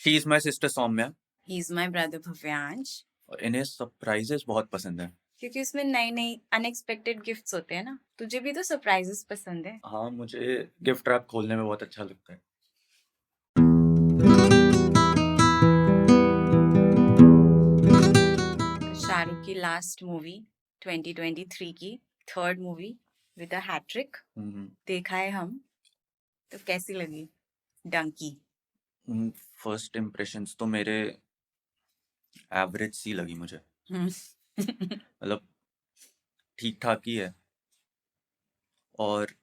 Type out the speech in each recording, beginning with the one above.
She is my sister Saumya. He is my brother Bhavyansh. और इन्हें surprises बहुत पसंद है। क्योंकि उसमें नई नई अनएक्सपेक्टेड गिफ्ट्स होते हैं ना, तुझे भी तो सरप्राइजेस पसंद है। हाँ, मुझे गिफ्ट रैप खोलने में बहुत अच्छा लगता है। शाहरुख की लास्ट मूवी 2023 की third movie with a hattrick देखा है हम, तो कैसी लगी डंकी? फर्स्ट इम्प्रेशंस तो मेरे एवरेज सी लगी मुझे। हम्म। मतलब ठीक ठाक ही है, और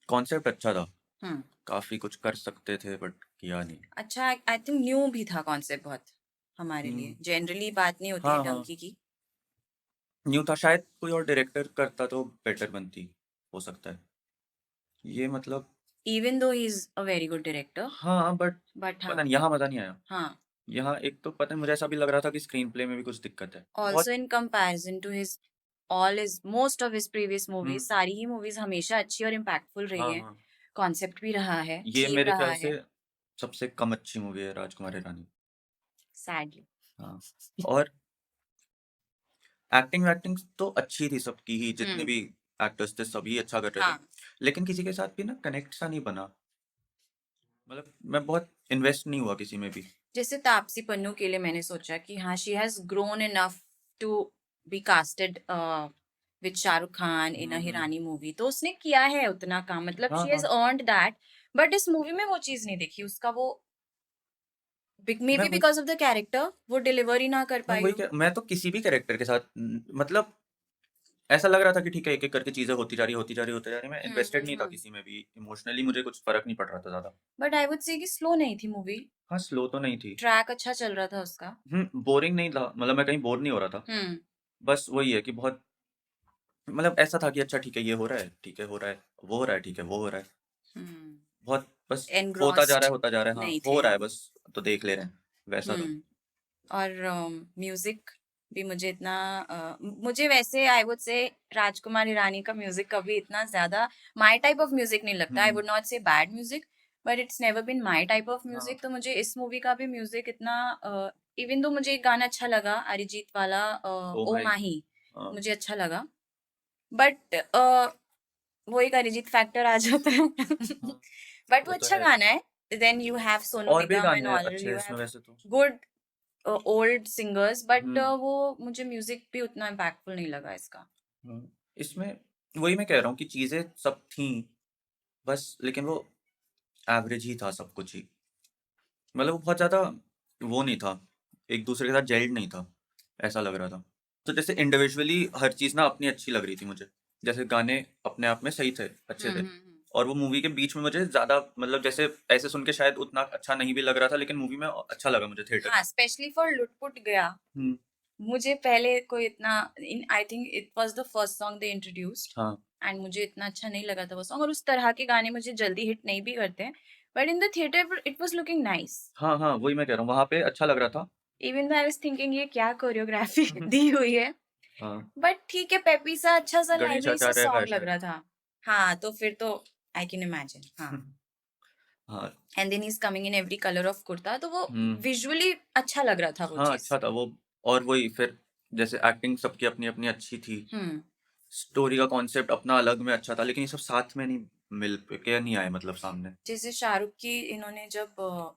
कॉन्सेप्ट अच्छा था। हम्म। काफी कुछ कर सकते थे बट किया नहीं। अच्छा, आई थिंक न्यू भी था कॉन्सेप्ट बहुत हमारे लिए, हम्म, जनरली बात नहीं होती है हाँ हाँ, डंकी की। न्यू था। शायद कोई और डायरेक्टर करता तो बेटर बनती, हो सकता है। ये मतलब even though he is a very good director, हाँ, बट बट हाँ। पता नहीं, यहाँ मजा नहीं आया। हाँ, यहाँ एक तो पता नहीं, मुझे ऐसा भी लग रहा था कि स्क्रीन प्ले में भी कुछ दिक्कत है ऑल्सो बहुत। In comparison to his all is most of his previous movies, hmm, सारी ही मूवीज हमेशा अच्छी और इम्पैक्टफुल रही हाँ है। हाँ, कॉन्सेप्ट भी रहा है, ये थीम मेरे रहा ख्याल है। से सबसे कम अच्छी मूवी है राजकुमार हिरानी। सैडली। हाँ, और एक्टिंग वैक्टिंग तो अच्छी थी सबकी ही, जितने हम्म। भी एक्टर्स थे सभी अच्छा कर रहे थे। हाँ, लेकिन किसी के साथ भी ना कनेक्ट सा नहीं बना। मतलब मैं बहुत इन्वेस्ट नहीं हुआ किसी में भी। जैसे तापसी पन्नू के लिए मैंने सोचा कि हाँ, she has grown enough to be casted with Shahrukh Khan in a hmm, Hirani movie, तो उसने किया है उतना काम, मतलब हाँ शी हैज हाँ, अर्नड दैट। बट इस मूवी में वो चीज नहीं देखी उसका, वो मे मैं बी वही बिकॉज ऑफ द कैरेक्टर वो डिलीवर ही ना कर पाई हो। मैं तो किसी भी कैरेक्टर के साथ मतलब ऐसा लग रहा था कि ठीक है, एक एक करके चीजें होती जा रही होती जा रही होती जा रही, मैं इन्वेस्टेड नहीं था हम्म। किसी में भी। इमोशनली मुझे कुछ फर्क नहीं पड़ रहा था ज्यादा। बट आई वुड से कि स्लो नहीं थी मूवी, हाँ, स्लो तो नहीं थी। ट्रैक अच्छा चल रहा था उसका। बोरिंग नहीं था, मतलब मैं कहीं बोर नहीं हो रहा था। हम्म। बस वही है कि बहुत, मतलब ऐसा था कि अच्छा ठीक है, ये हो रहा है, ठीक है हो रहा है, वो हो रहा है, ठीक है वो हो रहा है। हम्म। बहुत बस होता जा रहा एनग्रॉस्ड है, होता जा रहा है, हाँ नहीं थे हो रहा है हम। बस, तो देख ले रहे हैं, वैसा था। हम्म। और म्यूजिक भी मुझे इतना मुझे वैसे I would say Rajkumar Hirani का म्यूजिक कभी इतना ज्यादा माय टाइप ऑफ म्यूजिक नहीं लगता। I hmm, would not say bad music, but it's never been my type of हाँ म्यूजिक। तो मुझे इस मूवी का भी म्यूजिक इतना, इवन दो मुझे एक गाना अच्छा लगा अरिजीत वाला, ओ ओ माही, माही, हाँ मुझे अच्छा लगा। बट वो एक अरिजीत फैक्टर आ जाता है। हाँ, बट वो वो तो अच्छा है। गाना है। देन यू हैव सोनू और भी निगम एंड गाने ऑल, अच्छे हैं यू इसमें हैव वैसे तो। गुड ओल्ड सिंगर्स, बट हम्म, वो मुझे म्यूजिक भी उतना इम्पैक्टफुल नहीं लगा इसका। इसमें वही मैं कह रहा हूँ कि चीजें सब थी बस, लेकिन वो एवरेज ही था सब कुछ ही। मतलब वो बहुत ज्यादा वो नहीं था, एक दूसरे के साथ जेल्ड नहीं था, ऐसा लग रहा था। तो जैसे इंडिविजुअली हर चीज ना अपनी अच्छी लग रही थी मुझे। जैसे गाने अपने आप में सही थे, अच्छे थे। हम्म। और वो मूवी के बीच में मुझे ज्यादा, मतलब जैसे ऐसे सुन के शायद उतना अच्छा नहीं भी लग रहा था, लेकिन मूवी में अच्छा लगा मुझे थिएटर हाँ, में। स्पेशली फॉर लुटपुट गया। हम्म, मुझे पहले कोई इतना, in I think it was the first song they introduced, हाँ एंड मुझे इतना अच्छा नहीं लगा था वो सॉन्ग। और उस तरह के गाने मुझे जल्दी हिट नहीं भी करते हैं, but in the theatre it was looking nice. हाँ हाँ, वही मैं कह रहा हूँ, वहां पे अच्छा लग रहा था। इवन आई वाज थिंकिंग ये क्या कोरियोग्राफी दी हुई है। हाँ, बट ठीक है, पेपी सा अच्छा सा गणेश लाइवली सा आचार्य का है सॉन्ग लग शायद। रहा था। हाँ, तो फिर तो आई कैन इमेजिन। हाँ, हाँ। And then he is coming in every colour of kurta, तो वो हम्म, विजुअली अच्छा लग रहा था वो हाँ चीज। अच्छा था वो। और वही फिर, जैसे एक्टिंग सबकी अपनी अपनी अच्छी थी। हम्म। स्टोरी का कॉन्सेप्ट अपना अलग में अच्छा था, लेकिन ये सब साथ में नहीं मिल के नहीं आए, मतलब सामने। जैसे शाहरुख की इन्होंने जब,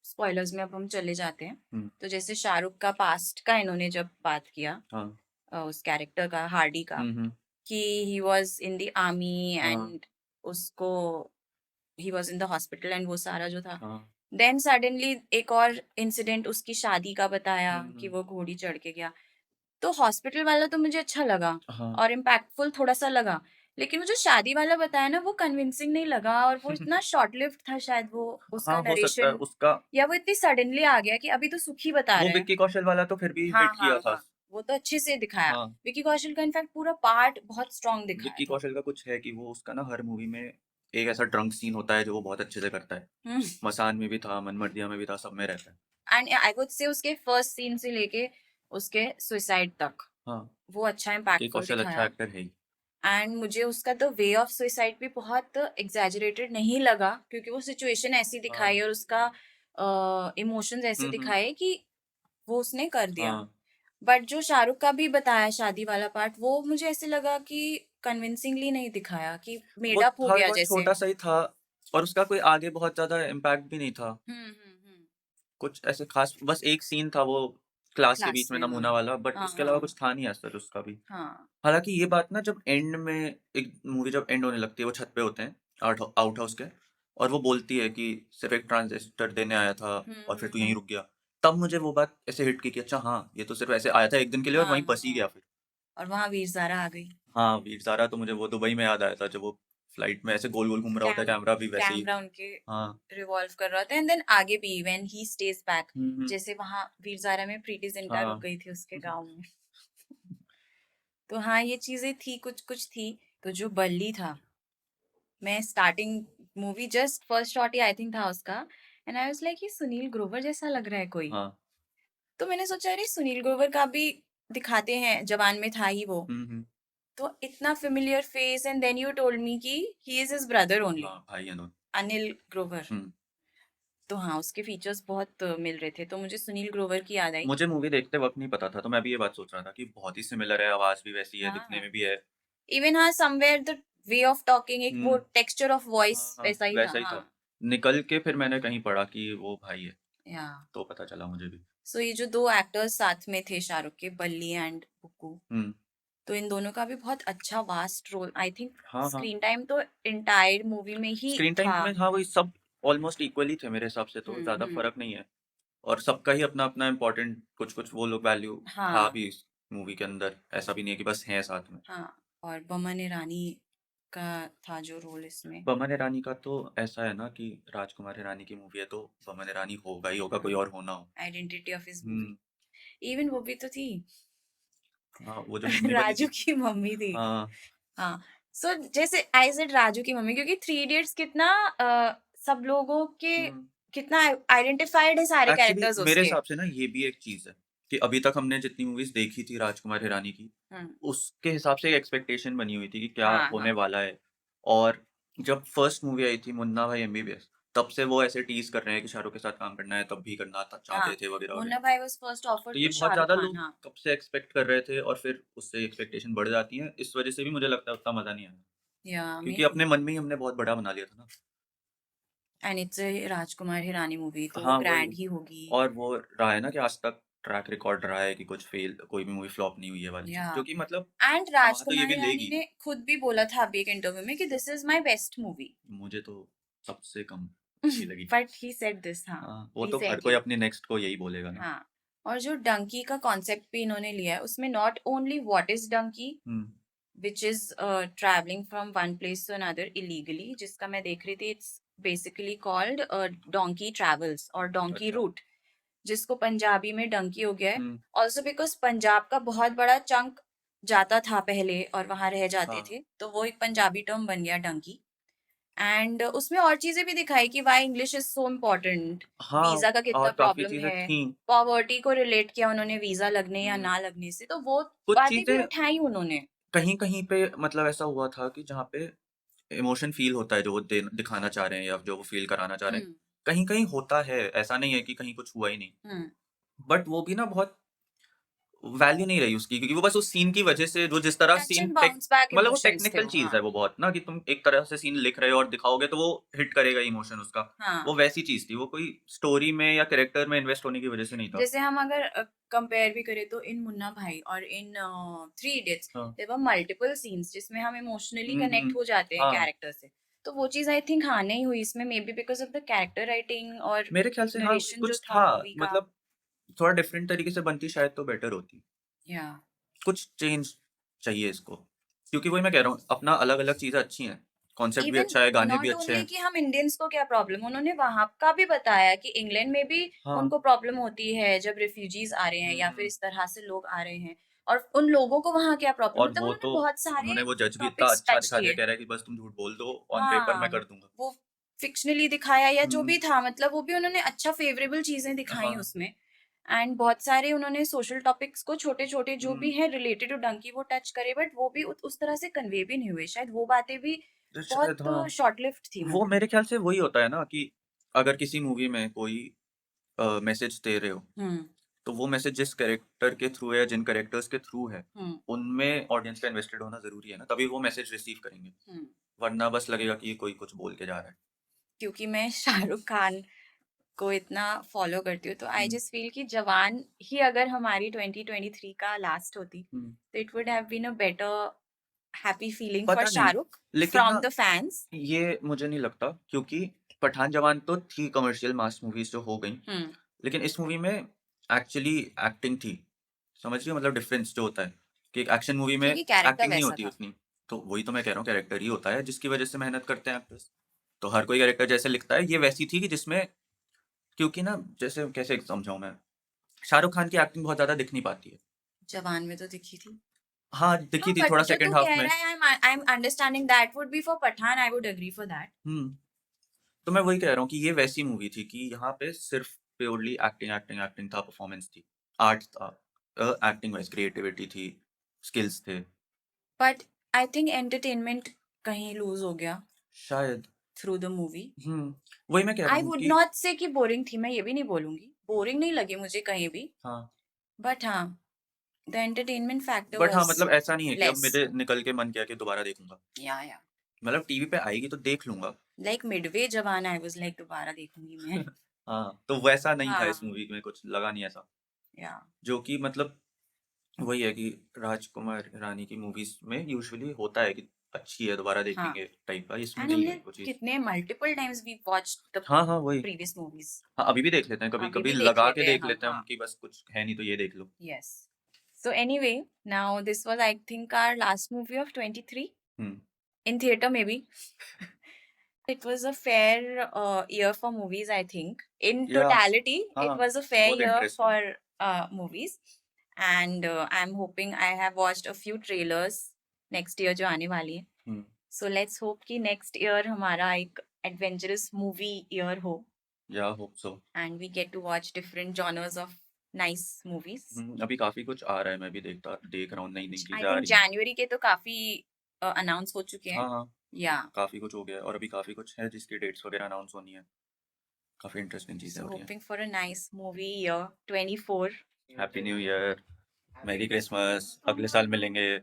स्पॉयलर्स में अब हम चले जाते हैं, हम्म, तो जैसे शाहरुख का पास्ट का इन्होंने जब बात किया, हाँ, उस कैरेक्टर का, हार्डी का, कि he was in the army हाँ, एंड उसको he was in the hospital and वो सारा जो था। हाँ, देन सडनली एक और इंसिडेंट उसकी शादी का बताया कि हम्म, वो घोड़ी चढ़ के गया। तो हॉस्पिटल वाला तो मुझे अच्छा लगा हाँ, और इम्पैक्टफुल थोड़ा सा लगा, लेकिन वो जो शादी वाला बताया ना वो कन्विंसिंग नहीं लगा, और वो इतना शॉर्ट लिव्ड था शायद वो उसका हाँ हो सकता है नरेशन, उसका। या वो इतनी सडनली आ गया कि अभी तो सुखी बता वो रहे हैं। विक्की कौशल वाला तो फिर भी हाँ हिट हाँ किया था। हाँ, वो तो अच्छे से दिखाया। हाँ, विकी कौशल का इनफैक्ट पूरा पार्ट बहुत स्ट्रांग दिखाया विक्की था। कौशल का कुछ है कि वो उसका ना हर मूवी में एक ऐसा ड्रंक सीन होता है जो वो बहुत अच्छे से करता है। हम्म। मसान में भी था, मनमर्दिया में भी था, सब में रहता है। एंड आई वुड से उसके फर्स्ट सीन से लेके उसके सुसाइड तक हाँ, वो अच्छा विक्की इम्पैक्टफुल कौशल अच्छा दिखाया। एक्टर है ही। एंड मुझे उसका तो वे ऑफ सुसाइड भी बहुत एग्जैजरेटेड नहीं लगा, क्योंकि वो सिचुएशन ऐसी हाँ, दिखाई और उसका इमोशंस ऐसे हम्म, दिखाए कि वो उसने कर दिया। हाँ बट जो शाहरुख का भी बताया शादी वाला पार्ट, वो मुझे ऐसे लगा कि कन्विंसिंगली नहीं दिखाया, कि वो मेड अप हो था गया बहुत जैसे। छोटा सा ही था और उसका कोई आगे बहुत ज्यादा इम्पैक्ट भी नहीं था। हम्म। कुछ ऐसे खास बस एक सीन था वो क्लास के क्लास बीच में में, हाँ। नमूना वाला, बट हाँ, उसके अलावा हाँ, कुछ था नहीं आज तक उसका भी। हाँ। हालाँकि ये बात ना जब एंड में एक मूवी जब एंड होने लगती है, वो छत पे होते हैं आउट हाउस के और वो बोलती है कि सिर्फ़ एक ट्रांजिस्टर देने आया था और फिर तू यहीं हुँ। रुक गया। तब मुझे वो बात ऐसे हिट की कि अच्छा हाँ, ये तो सिर्फ़ ऐसे आया था 1 दिन के लिए और हाँ, वहीं बस ही हाँ। गया फिर। और वहाँ वीर ज़ारा आ गई। हाँ, वीर ज़ारा तो मुझे वो दुबई में याद आया था जब वो फ्लाइट में ऐसे गोल-गोल घूम रहा होता है कैम कैमरा भी वैसे ही। कैमरा उनके हाँ। रिवॉल्व कर रहा था, एंड देन आगे भी व्हेन ही स्टेज बैक, हुँ, हुँ। जैसे वहाँ वीर ज़ारा में प्रीति जिंटा रुक हाँ। गई थी उसके गाँव में। तो हाँ, ये चीज़ें थी, कुछ-कुछ थी। तो जो बल्ली था, मैं starting movie just first shot he I think था उसका, एंड आई वाज़ लाइक ये सुनील ग्रोवर जैसा लग रहा है कोई। हाँ। तो मैंने सोचा अरे सुनील ग्रोवर का भी दिखाते हैं, जवान में था ही वो। हुँ, हुँ। तो इतना familiar face, and then you told me कि he is his brother only, हाँ, भाई है दोनों। अनिल ग्रोवर। हुँ। तो हाँ, उसके फीचर्स बहुत मिल रहे थे, तो मुझे सुनील ग्रोवर की याद आई। मुझे मूवी देखते वक़्त नहीं पता था, तो मैं भी ये बात सोच रहा था कि बहुत ही सिमिलर है, आवाज़ भी वैसी है, दिखने हाँ, में भी है। इवन हाँ, somewhere the way of talking, एक वो हुँ। टेक्सचर ऑफ वॉइस हाँ, हाँ, वैसा ही था। वैसा ही था। हाँ, निकल के फिर मैंने कहीं पढ़ा कि वो भाई है, या तो पता चला मुझे भी। सो ये जो 2 एक्टर्स साथ में थे शाहरुख के, बल्ली एंड बुक्कू, हुँ। तो इन दोनों का भी बहुत अच्छा वास्ट रोल, आई थिंक हाँ, हाँ। स्क्रीन टाइम तो एंटायर मूवी में ही स्क्रीन टाइम था। में हाँ, वही सब ऑलमोस्ट इक्वल ही थे मेरे हिसाब से तो, ज़्यादा हुँ। फ़र्क नहीं है। और सबका ही अपना-अपना इम्पोर्टेंट कुछ-कुछ वो लोग वैल्यू था हाँ, भी इस मूवी के अंदर, ऐसा भी नहीं है कि बस हैं साथ में। हाँ, और बमन ईरानी का था जो रोल इसमें। बमन ईरानी का तो ऐसा है ना कि राजकुमार हिरानी की मूवी है तो बमन ईरानी होगा ही होगा, हाँ, कोई और हो ना हो। Identity of his movie. Hmm. Even वो भी तो थी। हाँ, वो जो मुन्नी वाली राजू थी। की मम्मी थी। हाँ। हाँ, सो जैसे आई सेड राजू की मम्मी, क्योंकि थ्री इडियट्स कितना सब लोगों के हुँ। कितना आइडेंटिफाइड है सारे एक्चुअली कैरेक्टर्स मेरे उसके। हिसाब से ना ये भी एक चीज़ है कि अभी तक हमने जितनी मूवीज़ देखी थी राजकुमार हिरानी की, हुँ। उसके हिसाब से एक एक्सपेक्टेशन बनी हुई थी कि क्या हाँ, होने हाँ। वाला है। और जब फर्स्ट मूवी आई थी मुन्ना भाई एमबीबीएस, तब से वो ऐसे टीज़ कर रहे हैं कि शाहरुख के साथ काम करना है, तब भी करना था हाँ, चाहते थे वगैरह-वगैरह। मुन्ना भाई वाज़ फर्स्ट ऑफर्ड तो ये टू बहुत शाहरुख ज़्यादा खान, लोग हाँ। कब से एक्सपेक्ट कर रहे थे और फिर उससे एक्सपेक्टेशन बढ़ जाती है। इस वज़ह से भी मुझे लगता है उतना मज़ा नहीं आया। या मी क्योंकि टू। अपने मन में ही हमने बहुत बड़ा बना लिया था ना। And it's a Rajkumar Hirani movie, तो वो हाँ, वही। ग्रैंड ही होगी। और वो रहा है ना कि आज तक ट्रैक रिकॉर्ड रहा है कि कुछ फेल कोई भी मूवी फ्लॉप नहीं हुई है वाली चीज़, या जो कि मतलब एंड कमा तो ये राजकुमार भी हिरानी लेगी। ने खुद भी बोला था अभी एक इंटरव्यू में कि this is my best movie. मुझे तो सबसे कम अच्छी लगी। बट ही सेड दिस, हाँ, हाँ, वो तो हर कोई रिसेंटली। अपनी नेक्स्ट को यही बोलेगा ना। हाँ, और जो डंकी का कॉन्सेप्ट भी इन्होंने लिया है, उसमें not only what is Dunki, हुँ, which is travelling from one place to another illegally, जिसका मैं देख रही थी, it's basically called donkey travels और डोंकी अच्छा। रूट, जिसको पंजाबी में डंकी हो गया है। हुँ, ऑल्सो बिकॉज़ पंजाब का बहुत बड़ा चंक जाता था पहले और वहाँ रह जाते हाँ। थे, तो वो एक पंजाबी टर्म बन गया डंकी। एंड उसमें और चीज़ें भी दिखाई कि why English is so important, हाँ, वीज़ा का कितना और काफ़ी प्रॉब्लम चीज़ें है, थीं। पॉवर्टी को रिलेट किया उन्होंने वीज़ा लगने या हुँ, ना लगने से, तो वो कुछ बातें भी चीज़ें उठाई उन्होंने। कहीं-कहीं पे मतलब ऐसा हुआ था कि जहाँ पे इमोशन फ़ील होता है जो वो दिखाना चाह रहे हैं या जो वो फ़ील कराना चाह रहे हुँ, हैं। कहीं-कहीं होता है, ऐसा नहीं है कि कहीं कुछ हुआ ही नहीं। हुँ। बट वो भी ना बहुत वैल्यू नहीं रही उसकी क्योंकि वो बस उस सीन की वजह से जो जिस तरह touch scene and bounce back मतलब वो इमोशंस थे टेक्निकल वो, चीज़ हाँ। है वो बहुत ना कि तुम एक तरह से सीन लिख रहे हो और दिखाओगे तो वो हिट करेगा इमोशन उसका। हाँ, वो वैसी चीज़ थी, वो कोई स्टोरी में या कैरेक्टर में इन्वेस्ट होने की वजह से नहीं था। जैसे हम अगर कंपेयर भी करें तो इन मुन्ना भाई और इन थ्री इडियट्स, हाँ। देयर वर मल्टीपल सीन्स जिसमें हम इमोशनली हुँ, कनेक्ट हुँ। हो जाते हैं हाँ, कैरेक्टर से। तो वो चीज़ आई थिंक हाँ नहीं हुई इसमें, may be because of the character writing और मेरे ख्याल से हाँ, नरेशन जो कुछ था था मूवी का। मतलब थोड़ा डिफरेंट तरीके से बनती शायद तो बेटर होती। या कुछ चेंज चाहिए इसको। क्योंकि वही मैं कह रहा हूँ, अपना अलग-अलग चीज़ें अच्छी हैं। कॉन्सेप्ट भी इवन अच्छा है, गाने भी नॉट अच्छे ओनली हैं। कि हम इंडियंस को क्या प्रॉब्लम, उन्होंने वहाँ का भी बताया कि इंग्लैंड में भी हाँ। उनको प्रॉब्लम होती है जब रिफ्यूजीज आ रहे हैं हुँ, या फिर हुँ। इस तरह से लोग आ रहे हैं, और उन लोगों को वहाँ क्या प्रॉब्लम, और मतलब वो उन्होंने तो बहुत सारे उन्होंने वो जज भी इतना टॉपिक्स अच्छा टच दिखा दिया, किए। कह रहा है कि बस तुम झूठ बोल दो, ऑन पेपर मैं हाँ, कर दूँगा। वो फिक्शनली दिखाया या जो हुँ, भी था, मतलब वो भी उन्होंने अच्छा फेवरेबल चीजें दिखाई हाँ। उसमें। एंड बहुत सारे उन्होंने सोशल टॉपिक्स को छोटे छोटे जो भी हुँ, हैं रिलेटेड टू डंकी वो टच करे, बट वो भी उस तरह से कन्वे भी नहीं हुए, शायद वो बातें भी तो शायद बहुत हाँ, शॉर्ट लिव्ड थी वो मूवी। मेरे ख्याल से वही होता है ना कि अगर किसी मूवी में कोई मैसेज दे रहे हो, हम्म तो वो मैसेज जिस कैरेक्टर के थ्रू है या जिन कैरेक्टर्स के थ्रू है, हम्म उनमें ऑडियंस का इन्वेस्टेड होना ज़रूरी है ना, तभी वो मैसेज रिसीव करेंगे। हम्म वरना बस लगेगा कि कोई कुछ बोल के जा रहा है। क्योंकि मैं शाहरुख खान को इतना फॉलो करती हूँ, तो आई हुँ, जस्ट फील कि जवान ही अगर हमारी 2023 का लास्ट होती, हुँ। तो it would have been a better happy feeling for पता नहीं, शाहरुख लेकिन फ्रॉम ना द फैंस। ये मुझे नहीं लगता, क्योंकि पठान जवान तो थी कमर्शियल मास मूवीज़ जो हो गईं, हम्म लेकिन इस मूवी में एक्चुअली एक्टिंग थी। समझ रही हो मतलब डिफरेंस जो होता है, कि एक एक्शन मूवी में क्योंकि कैरेक्टर एक्टिंग नहीं वैसा होती था। उतनी। तो वही तो मैं कह रहा हूँ, कैरेक्टर ही होता है जिसकी वजह से मेहनत करते हैं एक्टर्स। तो हर कोई कैरेक्टर जैसे लिखता है, ये वैसी थी कि जिसमें, क्योंकि ना जैसे कैसे समझाऊँ मैं, शाहरुख खान की एक्टिंग बहुत ज़्यादा दिख नहीं पाती है। जवान में तो दिखी थी। हाँ, दिखी हाँ, थी बट थोड़ा जो तू सेकंड हाफ कह में। रहा है, I am understanding that would be for Pathaan, I would agree for that. हुँ। तो मैं वही कह रहा हूँ कि ये वैसी मूवी थी कि यहाँ पे सिर्फ़ प्योरली एक्टिंग, एक्टिंग, एक्टिंग था, परफ़ॉर्मेंस थी, आर्ट था। एक्टिंग वाइज़ क्रिएटिविटी थी, स्किल्स थे, बट आई थिंक एंटरटेनमेंट कहीं लूज हो गया शायद। Through the movie. हुँ, वही मैं कह रहा आई हूँ वुड कि नॉट से कि बोरिंग थी, मैं ये भी नहीं बोलूंगी, बोरिंग नहीं लगी मुझे कहीं भी। हाँ, बट हाँ, द एंटरटेनमेंट फैक्टर बट हाँ, वाज मतलब ऐसा नहीं है कि अब लेस। मेरे निकल के मन किया कि दोबारा देखूँगा। या मतलब टीवी पे आएगी तो देख लूँगा। लाइक मिडवे जवान आई वाज लाइक दोबारा देखूंगी मैं। हाँ, तो वैसा नहीं था इस हाँ, मूवी में, कुछ लगा नहीं ऐसा। या जो कि मतलब वही है कि राजकुमार हिरानी की मूवीज़ में यूजुअली होता है कि अच्छी है, दोबारा हाँ। देखेंगे टाइप का, इसमें एंड नहीं हमने है वो चीज़। कितने multiple times we watched the हाँ, हाँ, वही। Previous movies. हाँ, अभी भी देख लेते हैं, अभी कभी-कभी भी देख लगा के लेते हैं देख हम, लेते हैं, हाँ। उनकी बस कुछ है नहीं तो ये देख लो। Yes. So anyway, now this was I think our last movie of 23 hmm, in theater maybe. It was a fair year for movies, I think. In या totality, it हाँ, was a fair बहुत year interesting. for movies. And I'm hoping I have watched a few trailers next year जो आने वाली है. हुँ, So let's hope कि next year हमारा एक adventurous movie year हो या hope so. and we get to watch different genres of nice movies. अभी काफ़ी कुछ आ रहा है, मैं भी देख रहा हूँ, नई-नई आई चीज़ें आ थिंक रही हैं। जनवरी के तो काफी अनाउंस हो चुके हैं। हाँ, हाँ, या काफ़ी कुछ हो गया है और अभी काफ़ी कुछ है जिसकी डेट्स वगैरह अनाउंस होनी है। काफ़ी इंटरेस्टिंग चीज़ें सो हो रही हैं। Hoping for a nice movie year 24। Happy new year, मेरी क्रिसमस, अगले साल मिलेंगे।